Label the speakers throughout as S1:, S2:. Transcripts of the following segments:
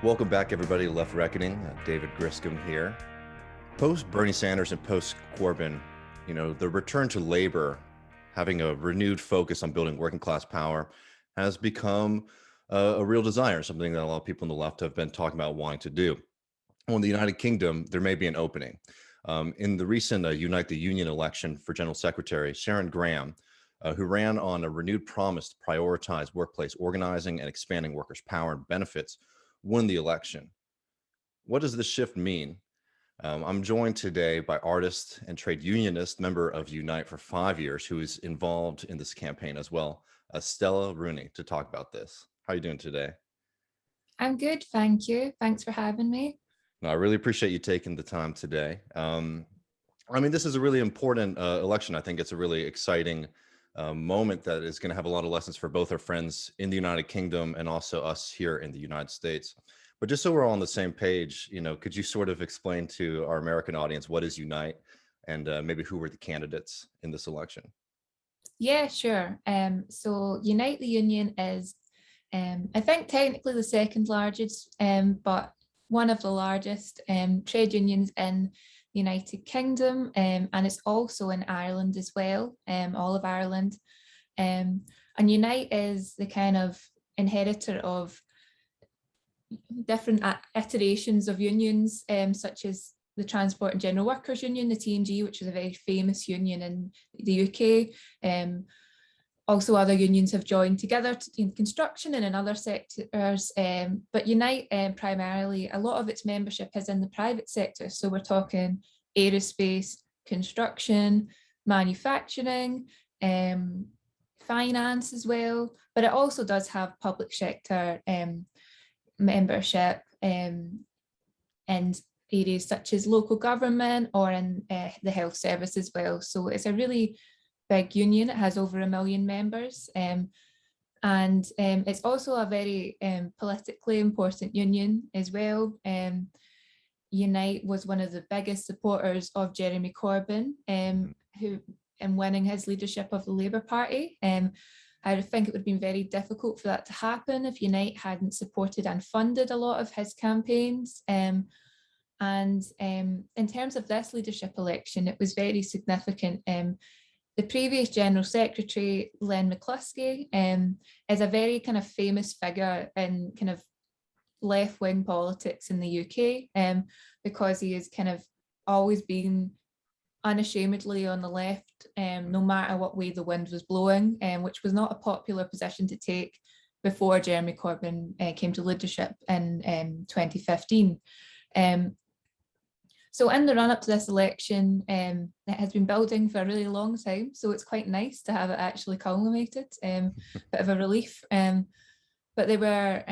S1: Welcome back, everybody, to Left Reckoning. David Griscom here. Post Bernie Sanders and post Corbyn, the return to labor, having a renewed focus on building working class power, has become a real desire, something that a lot of people on the left have been talking about wanting to do. Well, in the United Kingdom, there may be an opening. In the recent Unite the Union election for General Secretary, Sharon Graham, who ran on a renewed promise to prioritize workplace organizing and expanding workers' power and benefits, won the election. What does this shift mean? I'm joined today by artist and trade unionist, member of Unite for 5 years, who is involved in this campaign as well, Stella Rooney, to talk about this. How are you doing today?
S2: I'm good, thank you. Thanks for having me.
S1: No, I really appreciate you taking the time today. This is a really important election. I think it's a really exciting moment that is going to have a lot of lessons for both our friends in the United Kingdom and also us here in the United States. But just so we're all on the same page, could you sort of explain to our American audience what is Unite and maybe who were the candidates in this election?
S2: Yeah, sure. So Unite the Union is, I think, technically the second largest, but one of the largest trade unions in the United Kingdom, and it's also in Ireland as well, all of Ireland. And Unite is the kind of inheritor of different iterations of unions, such as the Transport and General Workers Union, the TNG, which is a very famous union in the UK. Also, other unions have joined together in construction and in other sectors. But Unite, primarily, a lot of its membership is in the private sector. So we're talking aerospace, construction, manufacturing, finance as well. But it also does have public sector membership in areas such as local government or in the health service as well. So it's a really big union. It has over 1 million members. And it's also a very politically important union as well. Unite was one of the biggest supporters of Jeremy Corbyn, who in winning his leadership of the Labour Party. I think it would have been very difficult for that to happen if Unite hadn't supported and funded a lot of his campaigns. And in terms of this leadership election, it was very significant. The previous General Secretary, Len McCluskey, is a very kind of famous figure in kind of left-wing politics in the UK, because he has kind of always been unashamedly on the left, no matter what way the wind was blowing, which was not a popular position to take before Jeremy Corbyn came to leadership in 2015. So in the run-up to this election, it has been building for a really long time, so it's quite nice to have it actually culminated, bit of a relief. But they were,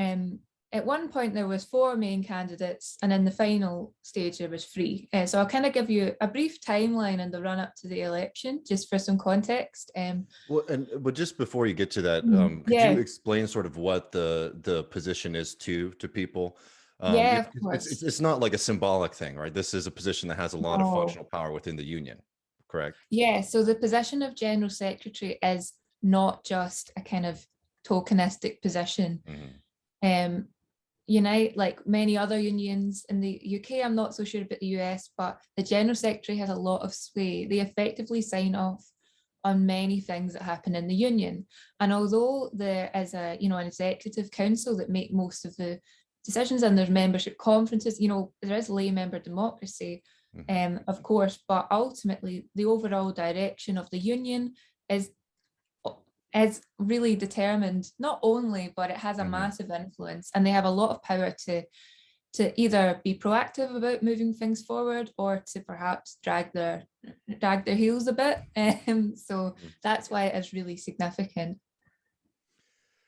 S2: at one point there was 4 main candidates, and in the final stage there was 3. So I'll kind of give you a brief timeline in the run-up to the election, just for some context.
S1: But just before you get to that, could you explain sort of what the position is to people?
S2: Yeah, of course.
S1: It's not like a symbolic thing, right? This is a position that has a lot of functional power within the union, correct?
S2: Yeah, so the position of General Secretary is not just a kind of tokenistic position. Unite, like many other unions in the UK, I'm not so sure about the US, but the General Secretary has a lot of sway. They effectively sign off on many things that happen in the union. And although there is an executive council that make most of the decisions, and there's membership conferences, there is lay member democracy, of course, but ultimately the overall direction of the union is really determined, not only, but it has a massive influence, and they have a lot of power to either be proactive about moving things forward or to perhaps drag their heels a bit. So that's why it is really significant.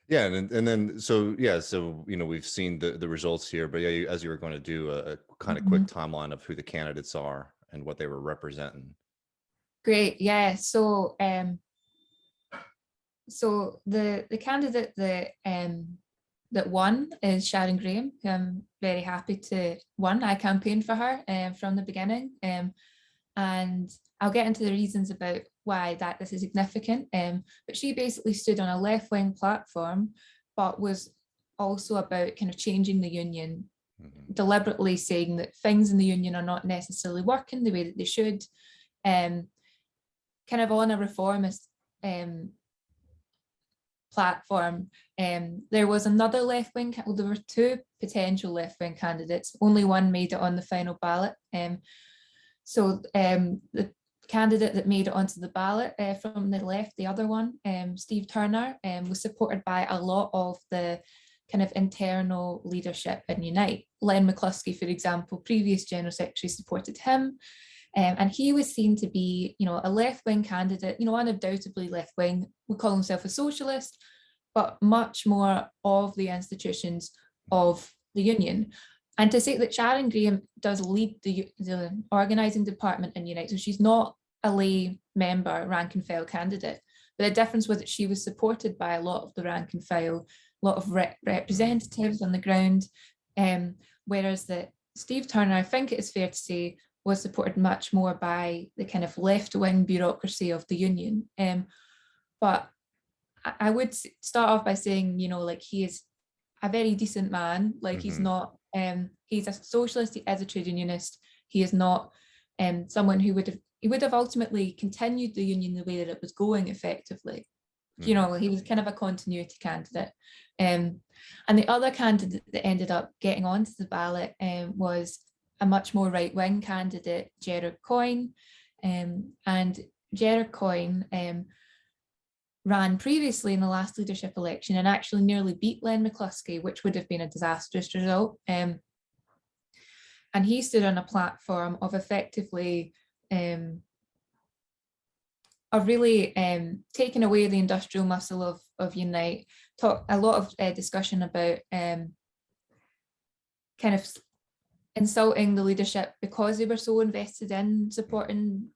S1: Yeah, and then so we've seen the results here, but yeah, as you were going to do a kind of quick timeline of who the candidates are and what they were representing.
S2: Great, yeah. So the candidate that won is Sharon Graham, who I'm very happy to won. I campaigned for her from the beginning, and I'll get into the reasons about why this is significant. But she basically stood on a left-wing platform, but was also about kind of changing the union, deliberately saying that things in the union are not necessarily working the way that they should, kind of on a reformist platform. There was another left-wing, well, there were two potential left-wing candidates. Only one made it on the final ballot. So the candidate that made it onto the ballot from the left, the other one, Steve Turner, was supported by a lot of the kind of internal leadership in Unite. Len McCluskey, for example, previous General Secretary, supported him. And he was seen to be, a left-wing candidate, undoubtedly left-wing, would call himself a socialist, but much more of the institutions of the union. And to say that Sharon Graham does lead the organising department in Unite, so she's not a lay member, rank and file candidate, but the difference was that she was supported by a lot of the rank and file, a lot of representatives on the ground, whereas that Steve Turner, I think it is fair to say, was supported much more by the kind of left-wing bureaucracy of the union. But I would start off by saying, he is a very decent man. Like he's not, he's a socialist, he is a trade unionist. He is not someone who would have ultimately continued the union the way that it was going effectively. He was kind of a continuity candidate. And the other candidate that ended up getting onto the ballot was a much more right-wing candidate, Gerald Coyne. And Gerald Coyne ran previously in the last leadership election and actually nearly beat Len McCluskey, which would have been a disastrous result. And he stood on a platform of effectively of really taking away the industrial muscle of Unite. Talk a lot of discussion about kind of insulting the leadership because they were so invested in supporting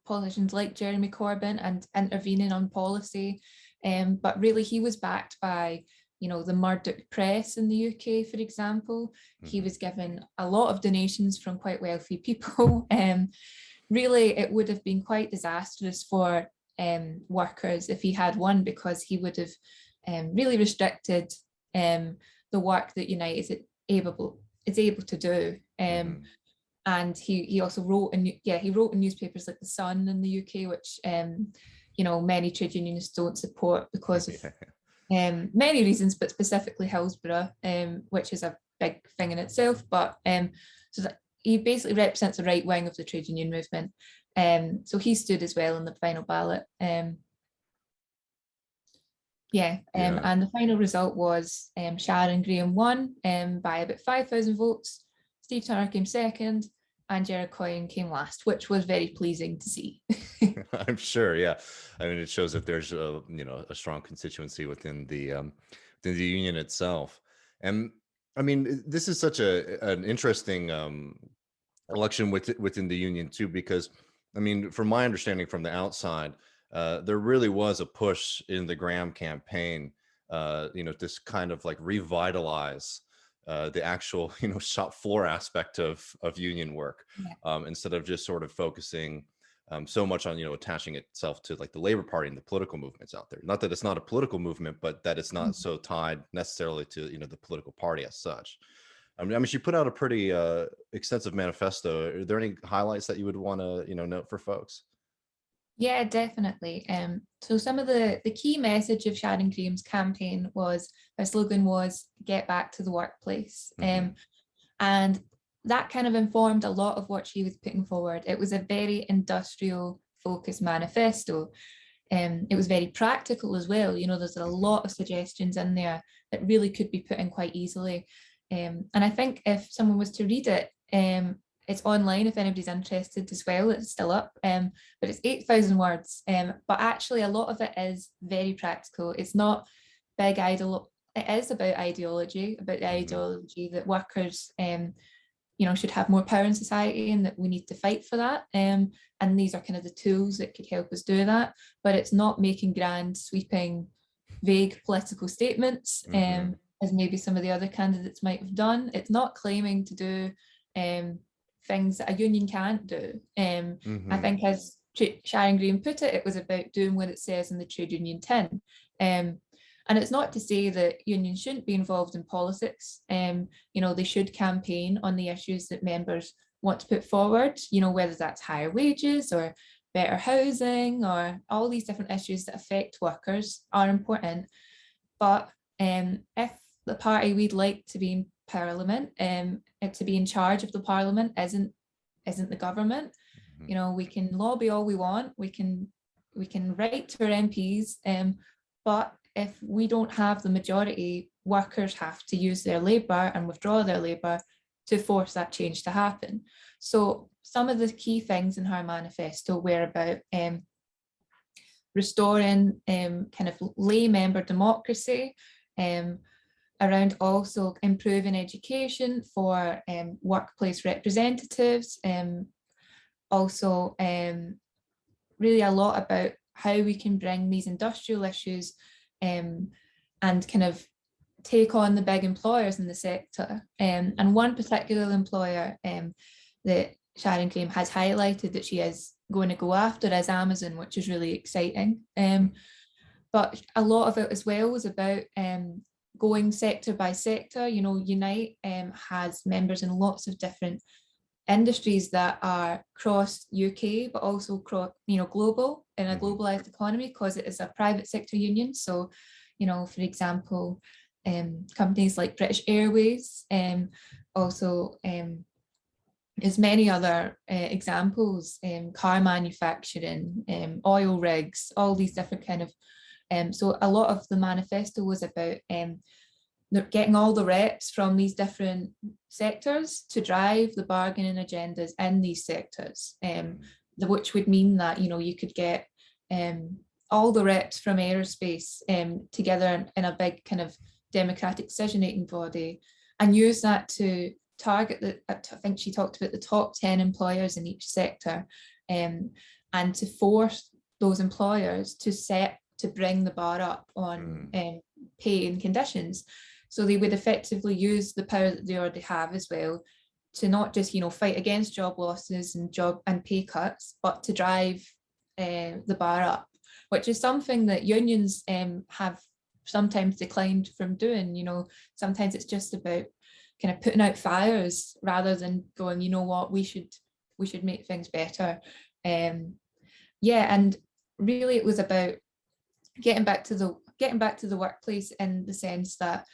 S2: politicians like Jeremy Corbyn and intervening on policy. But really he was backed by, the Murdoch press in the UK, for example. He was given a lot of donations from quite wealthy people. Really, it would have been quite disastrous for workers if he had won, because he would have really restricted the work that Unite is able to do. And he also wrote in newspapers like The Sun in the UK, which many trade unionists don't support because of many reasons, but specifically Hillsborough, which is a big thing in itself. But so that he basically represents the right wing of the trade union movement. So he stood as well in the final ballot. And the final result was Sharon Graham won by about 5,000 votes. Steve Turner came second, and Gerald Coyne came last, which was very pleasing to see.
S1: I'm sure, yeah. I mean, it shows that there's a strong constituency within the union itself. And I mean, this is such an interesting election within the union too, because I mean, from my understanding from the outside, there really was a push in the Graham campaign, to kind of like revitalize the actual, shop floor aspect of union work, instead of just sort of focusing so much on, attaching itself to like the Labor Party and the political movements out there. Not that it's not a political movement, but that it's not so tied necessarily to, the political party as such. I mean, she put out a pretty extensive manifesto. Are there any highlights that you would want to, note for folks?
S2: Yeah, definitely. So some of the key message of Sharon Graham's campaign was, her slogan was, get back to the workplace. And that kind of informed a lot of what she was putting forward. It was a very industrial focused manifesto. It was very practical as well. There's a lot of suggestions in there that really could be put in quite easily. And I think if someone was to read it, it's online if anybody's interested as well. It's still up, but it's 8,000 words. But actually, a lot of it is very practical. It's not big ideology. It is about ideology, about the ideology that workers, should have more power in society, and that we need to fight for that. And these are kind of the tools that could help us do that. But it's not making grand, sweeping, vague political statements, as maybe some of the other candidates might have done. It's not claiming to do things that a union can't do. I think, as Sharon Graham put it, it was about doing what it says in the trade union tin. And it's not to say that unions shouldn't be involved in politics. They should campaign on the issues that members want to put forward, whether that's higher wages or better housing, or all these different issues that affect workers are important. But if the party we'd like to be in Parliament, to be in charge of the Parliament isn't the government, we can lobby all we want, we can write to our MPs, but if we don't have the majority, workers have to use their labour and withdraw their labour to force that change to happen. So some of the key things in her manifesto were about restoring kind of lay member democracy, around also improving education for workplace representatives, also really a lot about how we can bring these industrial issues and kind of take on the big employers in the sector. And one particular employer that Sharon Graham has highlighted that she is going to go after is Amazon, which is really exciting. But a lot of it as well was about going sector by sector. Unite has members in lots of different industries that are cross UK, but also global in a globalized economy, because it is a private sector union. So, for example, companies like British Airways, also there's many other examples, car manufacturing, oil rigs, all these different kind of, so a lot of the manifesto was about getting all the reps from these different sectors to drive the bargaining agendas in these sectors, which would mean that, you could get all the reps from aerospace together in a big kind of democratic decision-making body, and use that to target I think she talked about the top 10 employers in each sector, and to force those employers to bring the bar up on pay and conditions. So they would effectively use the power that they already have as well to not just, fight against job losses and job and pay cuts, but to drive the bar up, which is something that unions have sometimes declined from doing. Sometimes it's just about kind of putting out fires rather than going, what, we should make things better. And really it was about getting back to the workplace, in the sense that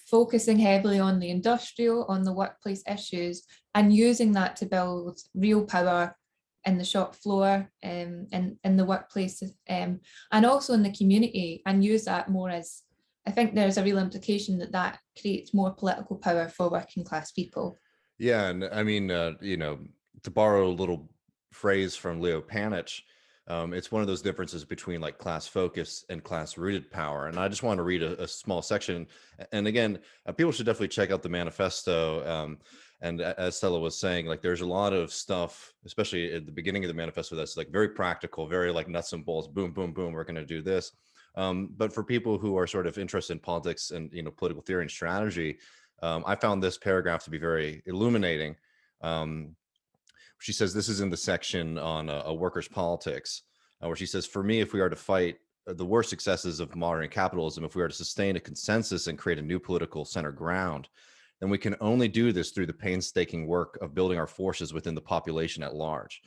S2: focusing heavily on the workplace issues, and using that to build real power in the shop floor, in the workplace, and also in the community, and use that more as, I think there's a real implication that creates more political power for working class people.
S1: Yeah, and I mean, to borrow a little phrase from Leo Panich, it's one of those differences between like class focus and class rooted power. And I just want to read a small section. And again, people should definitely check out the manifesto. And as Stella was saying, like there's a lot of stuff, especially at the beginning of the manifesto, that's like very practical, very like nuts and bolts, boom, boom, boom, we're going to do this. But for people who are sort of interested in politics and, political theory and strategy, I found this paragraph to be very illuminating. She says, this is in the section on a workers' politics, where she says, for me, if we are to fight the worst successes of modern capitalism, if we are to sustain a consensus and create a new political center ground, then we can only do this through the painstaking work of building our forces within the population at large.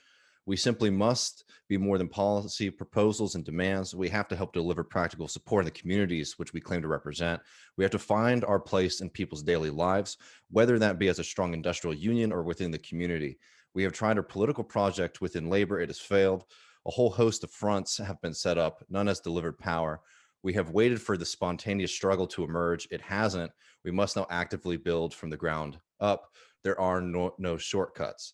S1: We simply must be more than policy proposals and demands. We have to help deliver practical support in the communities which we claim to represent. We have to find our place in people's daily lives, whether that be as a strong industrial union or within the community. We have tried our political project within labor. It has failed. A whole host of fronts have been set up. None has delivered power. We have waited for the spontaneous struggle to emerge. It hasn't. We must now actively build from the ground up. There are no shortcuts.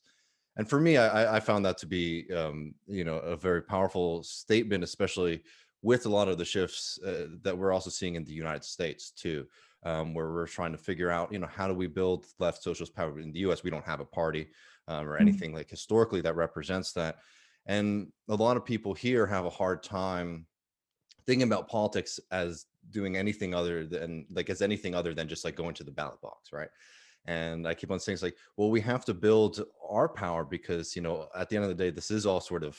S1: And for me, I found that to be, a very powerful statement, especially with a lot of the shifts that we're also seeing in the United States too, where we're trying to figure out, how do we build left socialist power in the US? We don't have a party or anything like historically that represents that. And a lot of people here have a hard time thinking about politics as doing anything other than just like going to the ballot box, right? And I keep on saying, it's like, well, we have to build our power because, at the end of the day, this is all sort of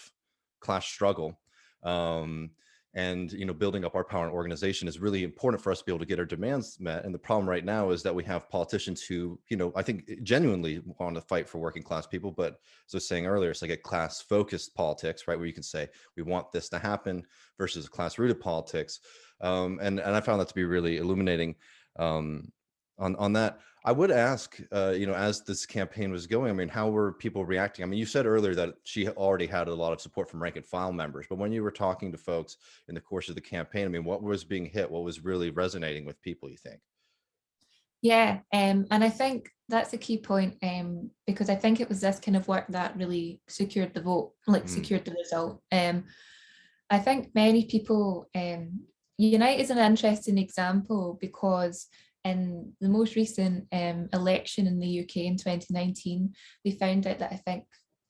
S1: class struggle. And and building up our power and organization is really important for us to be able to get our demands met. And the problem right now is that we have politicians who I think genuinely want to fight for working class people, but as I was saying earlier, it's like a class focused politics, right, where you can say we want this to happen versus class rooted politics. And I found that to be really illuminating on that. I would ask, as this campaign was going, I mean, how were people reacting? I mean, you said earlier that she already had a lot of support from rank and file members, but when you were talking to folks in the course of the campaign, I mean, what was being hit? What was really resonating with people, you think?
S2: Yeah, and I think that's a key point, because I think it was this kind of work that really secured the vote, like secured the result. I think many people, Unite is an interesting example because in the most recent election in the UK in 2019, they found out that I think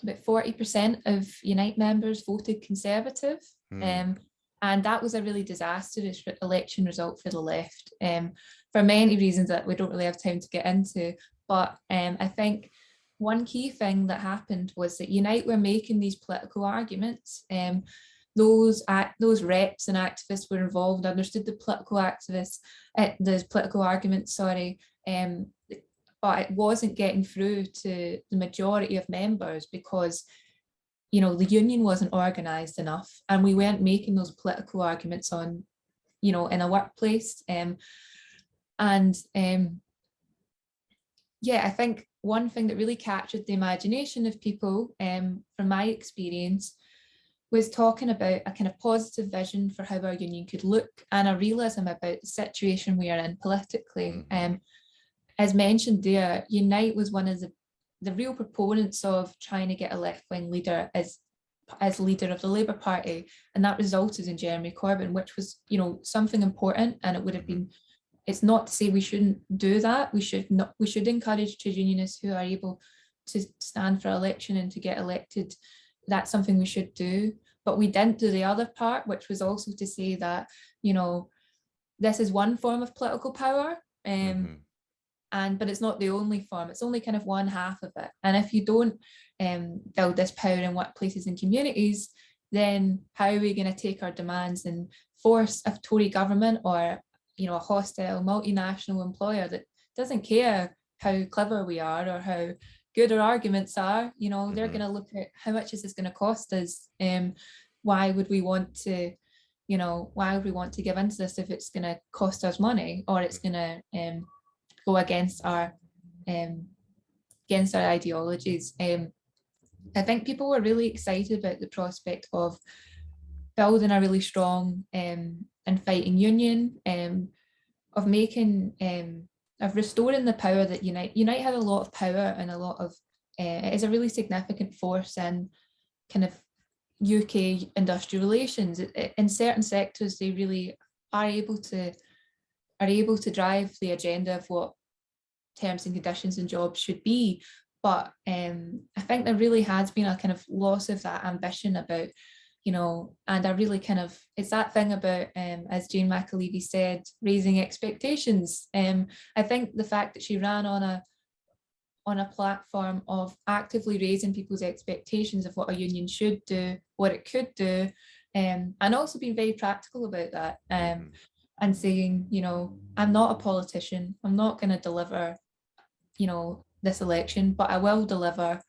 S2: about 40% of Unite members voted Conservative. And that was a really disastrous election result for the left, for many reasons that we don't really have time to get into. But I think one key thing that happened was that Unite were making these political arguments. Those reps and activists were involved, understood the political arguments, but it wasn't getting through to the majority of members because, the union wasn't organised enough, and we weren't making those political arguments on, in a workplace. I think one thing that really captured the imagination of people, from my experience, was talking about a kind of positive vision for how our union could look and a realism about the situation we are in politically. As mentioned there, Unite was one of the real proponents of trying to get a left-wing leader as leader of the Labour Party, and that resulted in Jeremy Corbyn, which was, something important. And it would have been, it's not to say we shouldn't do that. We should encourage trade unionists who are able to stand for election and to get elected. That's something we should do. But we didn't do the other part, which was also to say that, this is one form of political power, but it's not the only form. It's only kind of one half of it. And if you don't build this power in workplaces and communities, then how are we going to take our demands and force a Tory government or, a hostile multinational employer that doesn't care how clever we are or how good our arguments are, they're going to look at how much is this going to cost us? Why would we want to give into this if it's going to cost us money or it's going to go against our ideologies? I think people were really excited about the prospect of building a really strong and fighting union, of making of restoring the power that Unite had a lot of power and a lot of it is a really significant force in kind of UK industrial relations. In certain sectors, they really are able to drive the agenda of what terms and conditions and jobs should be. But I think there really has been a kind of loss of that ambition about, and I really kind of, it's that thing about, as Jane McAlevey said, raising expectations. I think the fact that she ran on a platform of actively raising people's expectations of what a union should do, what it could do, and also being very practical about that, and saying, I'm not a politician, I'm not going to deliver, this election, but I will deliver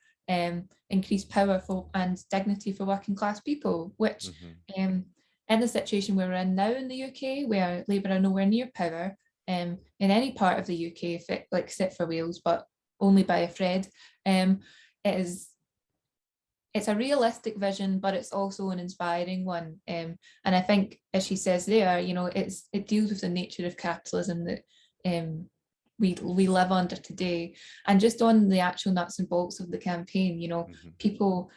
S2: increased power and dignity for working class people, which in the situation we're in now in the UK, where Labour are nowhere near power in any part of the UK, except for Wales, but only by a thread, it's a realistic vision, but it's also an inspiring one. And I think, as she says there, it deals with the nature of capitalism that we live under today. And just on the actual nuts and bolts of the campaign, people,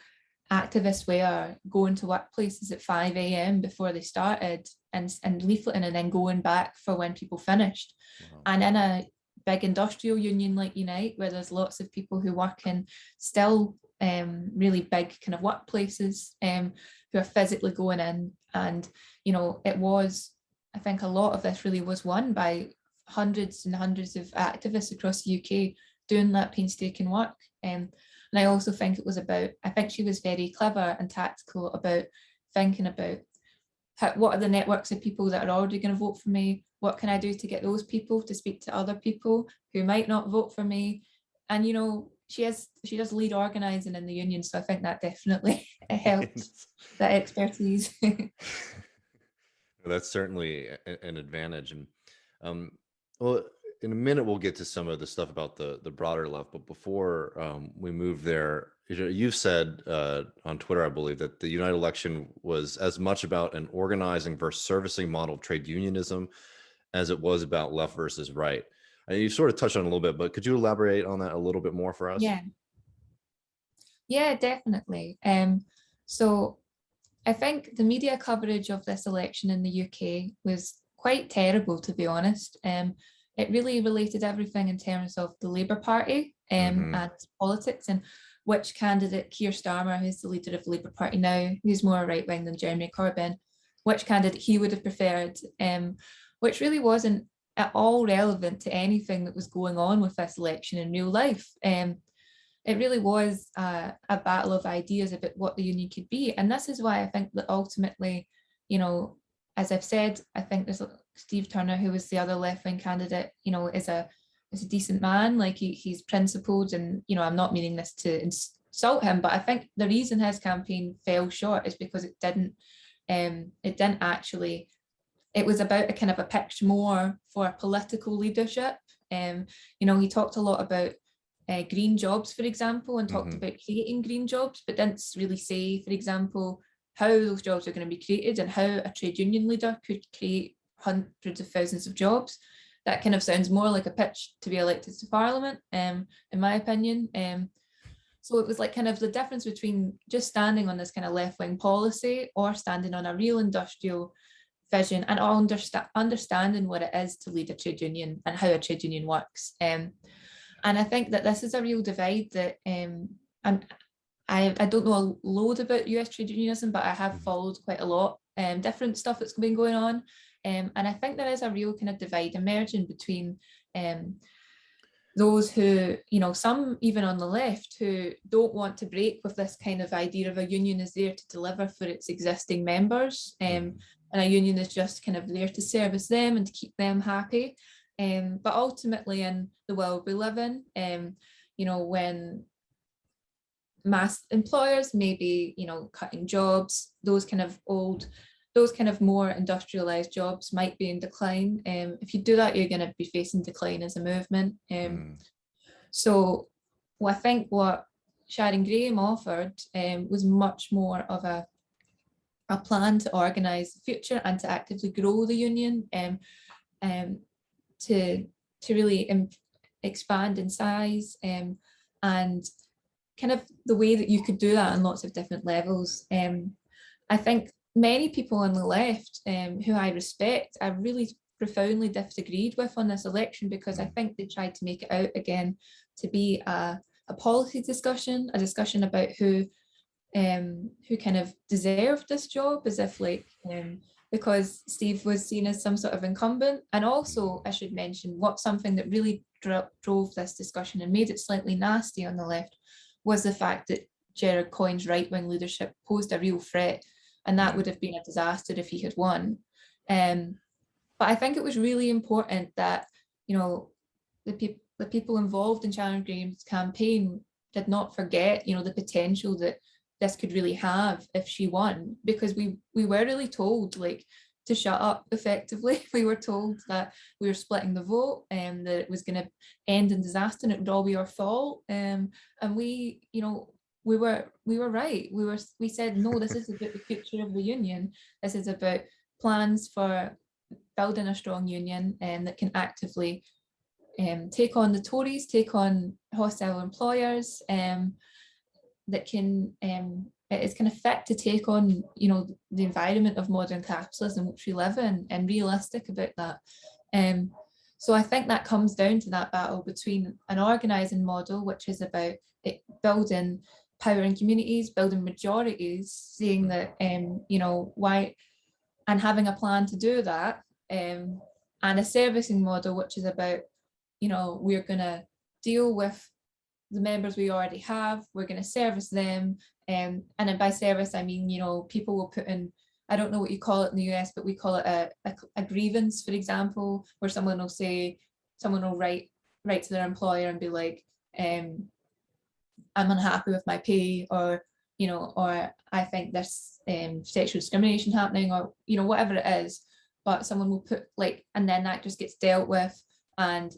S2: activists were going to workplaces at 5 a.m. before they started and leafleting and then going back for when people finished. Wow. And in a big industrial union like Unite, where there's lots of people who work in still really big kind of workplaces, who are physically going in, and it was, I think a lot of this really was won by hundreds and hundreds of activists across the UK doing that painstaking work. And I also think it was about, I think she was very clever and tactical about thinking about what are the networks of people that are already going to vote for me? What can I do to get those people to speak to other people who might not vote for me? And, you know, she does lead organising in the union. So I think that definitely helped, that expertise.
S1: That's certainly an advantage. And well, in a minute, we'll get to some of the stuff about the broader left. But before we move there, you've said on Twitter, I believe, that the United election was as much about an organizing versus servicing model of trade unionism as it was about left versus right. And you sort of touched on it a little bit, but could you elaborate on that a little bit more for us?
S2: Yeah, definitely. So I think the media coverage of this election in the UK was quite terrible, to be honest. It really related everything in terms of the Labour Party and politics, and which candidate, Keir Starmer, who's the leader of the Labour Party now, who's more right-wing than Jeremy Corbyn, which candidate he would have preferred, which really wasn't at all relevant to anything that was going on with this election in real life. It really was a battle of ideas about what the union could be. And this is why I think that ultimately, you know, as I've said, I think there's Steve Turner, who was the other left-wing candidate, you know, is a decent man. Like he's principled, and, you know, I'm not meaning this to insult him, but I think the reason his campaign fell short is because it didn't actually, it was about a kind of a pitch more for political leadership. You know, he talked a lot about green jobs, for example, and talked about creating green jobs, but didn't really say, for example, how those jobs are going to be created and how a trade union leader could create hundreds of thousands of jobs. That kind of sounds more like a pitch to be elected to Parliament, in my opinion. So it was like kind of the difference between just standing on this kind of left-wing policy or standing on a real industrial vision and understanding what it is to lead a trade union and how a trade union works. And I think that this is a real divide that I don't know a load about US trade unionism, but I have followed quite a lot, different stuff that's been going on. And I think there is a real kind of divide emerging between those who, you know, some even on the left who don't want to break with this kind of idea of a union is there to deliver for its existing members, and a union is just kind of there to service them and to keep them happy. But ultimately, in the world we live in, you know, when mass employers may be, you know, cutting jobs, those kind of more industrialized jobs might be in decline. If you do that, you're going to be facing decline as a movement. So I think what Sharon Graham offered was much more of a plan to organise the future and to actively grow the union, to really expand in size, and kind of the way that you could do that on lots of different levels. I think many people on the left, who I respect, I really profoundly disagreed with on this election, because I think they tried to make it out again to be a policy discussion, a discussion about who kind of deserved this job, as if like because Steve was seen as some sort of incumbent. And also, I should mention, something that really drove this discussion and made it slightly nasty on the left was the fact that Gerald Coyne's right-wing leadership posed a real threat, and that would have been a disaster if he had won. But I think it was really important that, you know, the people involved in Sharon Graham's campaign did not forget, you know, the potential that this could really have if she won, because we were really told, like, to shut up effectively. We were told that we were splitting the vote, and that it was going to end in disaster and it would all be our fault. And we, you know, we were right. We said, no, this is about the future of the union. This is about plans for building a strong union that can actively take on the Tories, take on hostile employers, that can it's kind of fit to take on, you know, the environment of modern capitalism which we live in, and realistic about that. So I think that comes down to that battle between an organising model, which is about building power in communities, building majorities, saying that you know, why, and having a plan to do that, and a servicing model, which is about, you know, we're going to deal with the members we already have, we're going to service them, and by service I mean, you know, people will put in I don't know what you call it in the US, but we call it a grievance, for example, where someone will write to their employer and be like, I'm unhappy with my pay, or or I think there's sexual discrimination happening, or whatever it is. But someone will put like, and then that just gets dealt with, and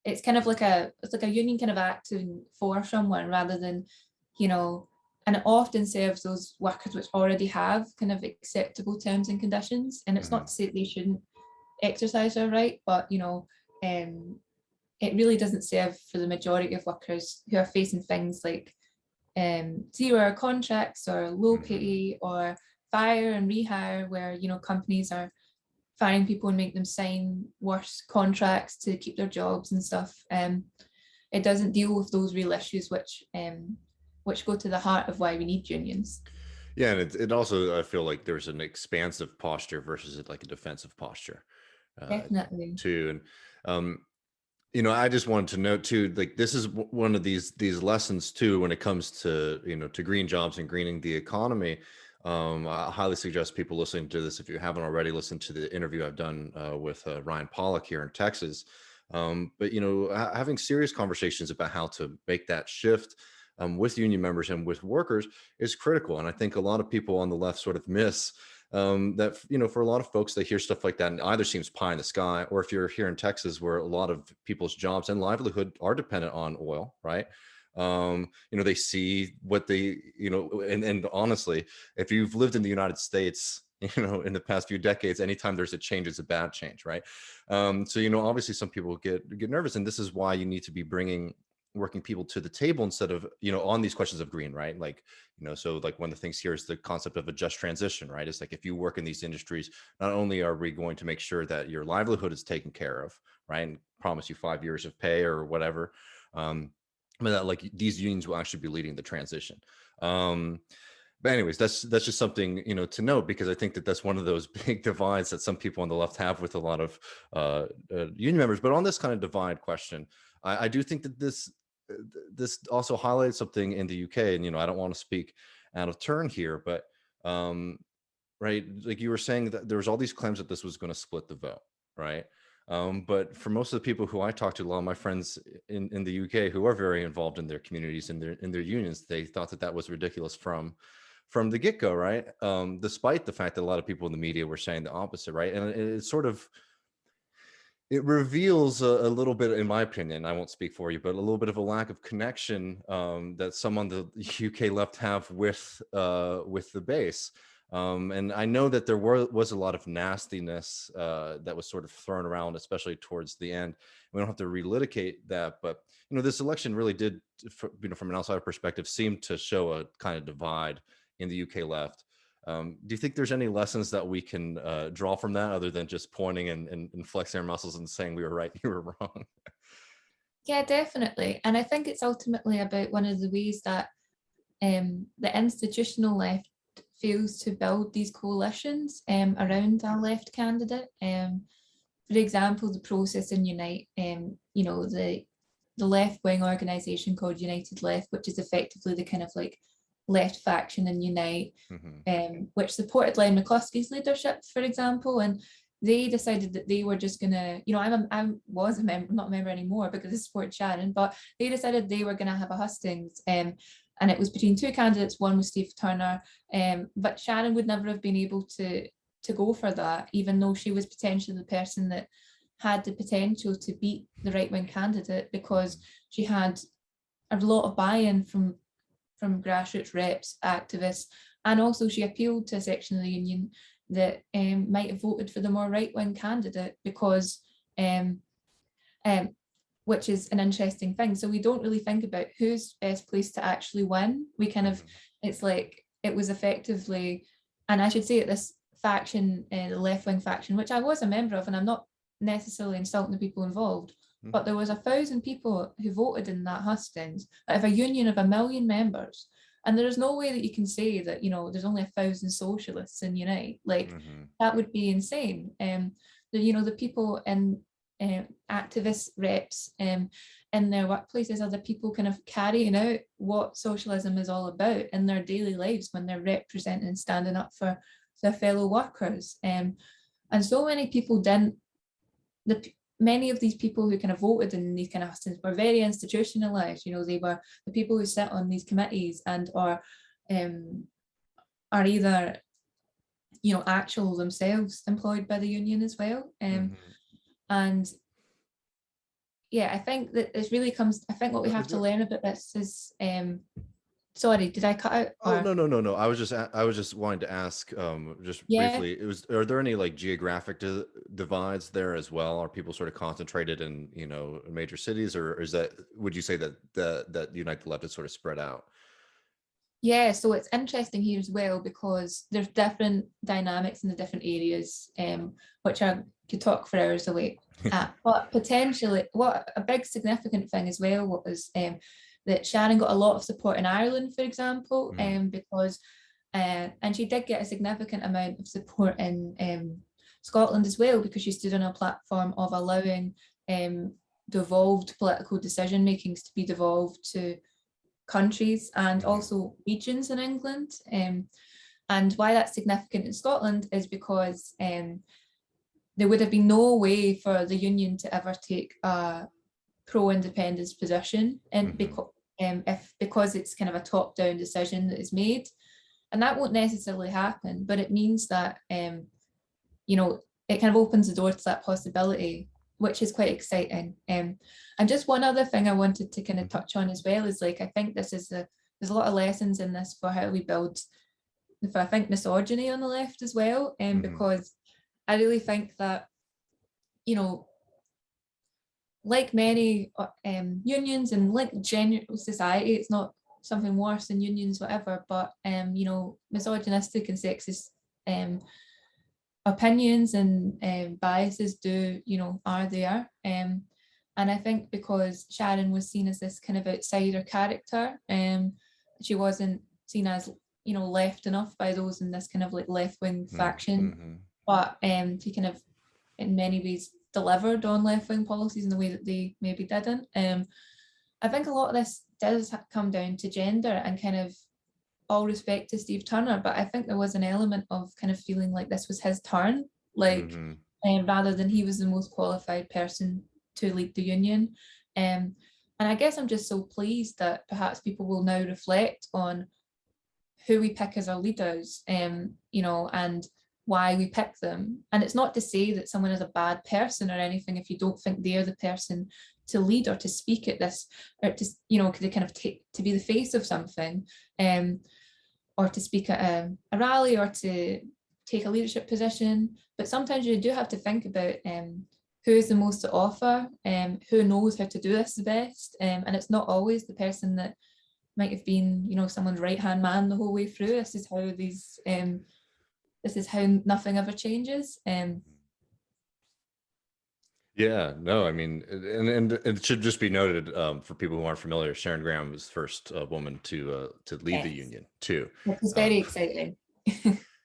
S2: it's kind of like it's like a union kind of acting for someone rather than, and it often serves those workers which already have kind of acceptable terms and conditions. And it's not to say they shouldn't exercise their right, but it really doesn't serve for the majority of workers who are facing things like 0-hour contracts or low pay or fire and rehire, where companies are firing people and make them sign worse contracts to keep their jobs and stuff. It doesn't deal with those real issues which go to the heart of why we need unions.
S1: Yeah, and it also, I feel like there's an expansive posture versus like a defensive posture.
S2: Definitely.
S1: Too, and I just wanted to note too, like this is one of these lessons too when it comes to to green jobs and greening the economy. I highly suggest people listening to this, if you haven't already, listened to the interview I've done with Ryan Pollock here in Texas. But having serious conversations about how to make that shift with union members and with workers is critical. And I think a lot of people on the left sort of miss that, for a lot of folks, they hear stuff like that and either seems pie in the sky, or if you're here in Texas where a lot of people's jobs and livelihood are dependent on oil, right? They see what they, and honestly, if you've lived in the United States, in the past few decades, anytime there's a change, it's a bad change, right? So, obviously some people get nervous, and this is why you need to be bringing working people to the table instead of, on these questions of green, right? Like, so like one of the things here is the concept of a just transition, right? It's like, if you work in these industries, not only are we going to make sure that your livelihood is taken care of, right? And promise you 5 years of pay or whatever, but that like these unions will actually be leading the transition. But anyways, that's just something, to note, because I think that that's one of those big divides that some people on the left have with a lot of union members. But on this kind of divide question, I do think that this also highlights something in the UK, and I don't want to speak out of turn here, but right, like you were saying that there was all these claims that this was going to split the vote, right? But for most of the people who I talked to, a lot of my friends in the UK who are very involved in their communities and in their unions, they thought that was ridiculous from the get-go, right? Despite the fact that a lot of people in the media were saying the opposite, right? And it sort of, it reveals a little bit, in my opinion, I won't speak for you, but a little bit of a lack of connection that some on the UK left have with the base. And I know that there was a lot of nastiness that was sort of thrown around, especially towards the end. We don't have to relitigate that, but this election really did, from an outsider perspective, seem to show a kind of divide in the UK left. Do you think there's any lessons that we can draw from that, other than just pointing and flexing our muscles and saying we were right, you were wrong?
S2: Yeah, definitely. And I think it's ultimately about one of the ways that the institutional left fails to build these coalitions around a left candidate. For example, the process in Unite, the left-wing organisation called United Left, which is effectively the kind of like left faction in Unite, which supported Len McCluskey's leadership, for example, and they decided that they were just gonna, I was a member, not a member anymore because I support Sharon, but they decided they were gonna have a hustings, and it was between two candidates. One was Steve Turner, but Sharon would never have been able to go for that, even though she was potentially the person that had the potential to beat the right-wing candidate, because she had a lot of buy-in from grassroots reps, activists, and also she appealed to a section of the union that might have voted for the more right-wing candidate, because which is an interesting thing. So we don't really think about who's best placed to actually win. We kind of, it's like, it was effectively, and I should say, at this faction, the left-wing faction, which I was a member of, and I'm not necessarily insulting the people involved, but there was 1,000 people who voted in that hustings out of a union of 1 million members. And there is no way that you can say that, there's only 1,000 socialists in Unite. Like, that would be insane. The people in activist reps in their workplaces are the people kind of carrying out what socialism is all about in their daily lives when they're representing and standing up for their fellow workers. And so many people didn't, many of these people who kind of voted in these kind of things were very institutionalized. They were the people who sit on these committees and are either actual themselves employed by the union as well. And yeah, I think that it really comes, I think what we have to learn about this is, sorry, did I cut out?
S1: Oh, no. I was just wanting to ask, just briefly, are there any like geographic divides there as well? Are people sort of concentrated in, major cities, or would you say that Unite the Left is sort of spread out?
S2: Yeah, so it's interesting here as well, because there's different dynamics in the different areas, which I could talk for hours away. But potentially, what a big significant thing as well was that Sharon got a lot of support in Ireland, for example, because, and she did get a significant amount of support in Scotland as well, because she stood on a platform of allowing devolved political decision makings to be devolved to countries and also regions in England. And why that's significant in Scotland is because there would have been no way for the union to ever take a pro-independence position, and because it's kind of a top-down decision that is made, and that won't necessarily happen, but it means that it kind of opens the door to that possibility, which is quite exciting. And just one other thing I wanted to kind of touch on as well is, like, I think there's a lot of lessons in this for how we build, I think, misogyny on the left as well, because I really think that, like many unions and like general society, it's not something worse than unions, whatever, but misogynistic and sexist opinions and biases are there. And I think because Sharon was seen as this kind of outsider character, she wasn't seen as left enough by those in this kind of like left-wing faction, but she kind of in many ways delivered on left-wing policies in the way that they maybe didn't. I think a lot of this does come down to gender, and kind of all respect to Steve Turner, but I think there was an element of kind of feeling like this was his turn, like rather than he was the most qualified person to lead the union. And I guess I'm just so pleased that perhaps people will now reflect on who we pick as our leaders, and why we pick them. And it's not to say that someone is a bad person or anything if you don't think they're the person to lead or to speak at this, or to kind of to be the face of something, or to speak at a rally, or to take a leadership position. But sometimes you do have to think about who is the most to offer, who knows how to do this the best, and it's not always the person that might have been someone's right-hand man the whole way through. This is how this is how nothing ever changes.
S1: Yeah, no, I mean, and it should just be noted for people who aren't familiar, Sharon Graham was the first woman to lead the union too.
S2: Which is very exciting.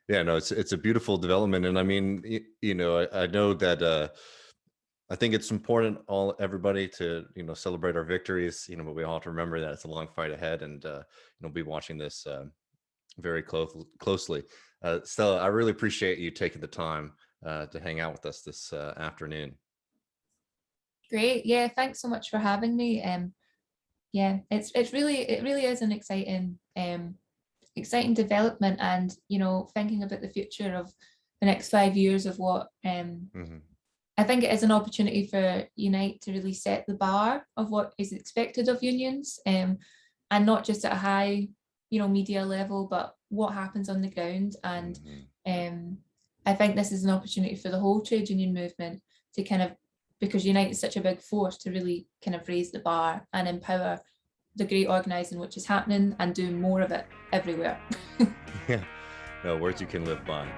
S1: Yeah, no, it's a beautiful development, and I mean, I know that I think it's important everybody to celebrate our victories, but we all have to remember that it's a long fight ahead, and be watching this very closely. Stella, I really appreciate you taking the time to hang out with us this afternoon.
S2: Great. Yeah, thanks so much for having me. Yeah, it really is an exciting development, and thinking about the future of the next 5 years of what I think it is an opportunity for Unite to really set the bar of what is expected of unions, and not just at a high media level, but what happens on the ground. And I think this is an opportunity for the whole trade union movement to kind of, because Unite is such a big force, to really kind of raise the bar and empower the great organising which is happening, and do more of it everywhere.
S1: Yeah, no, words you can live by.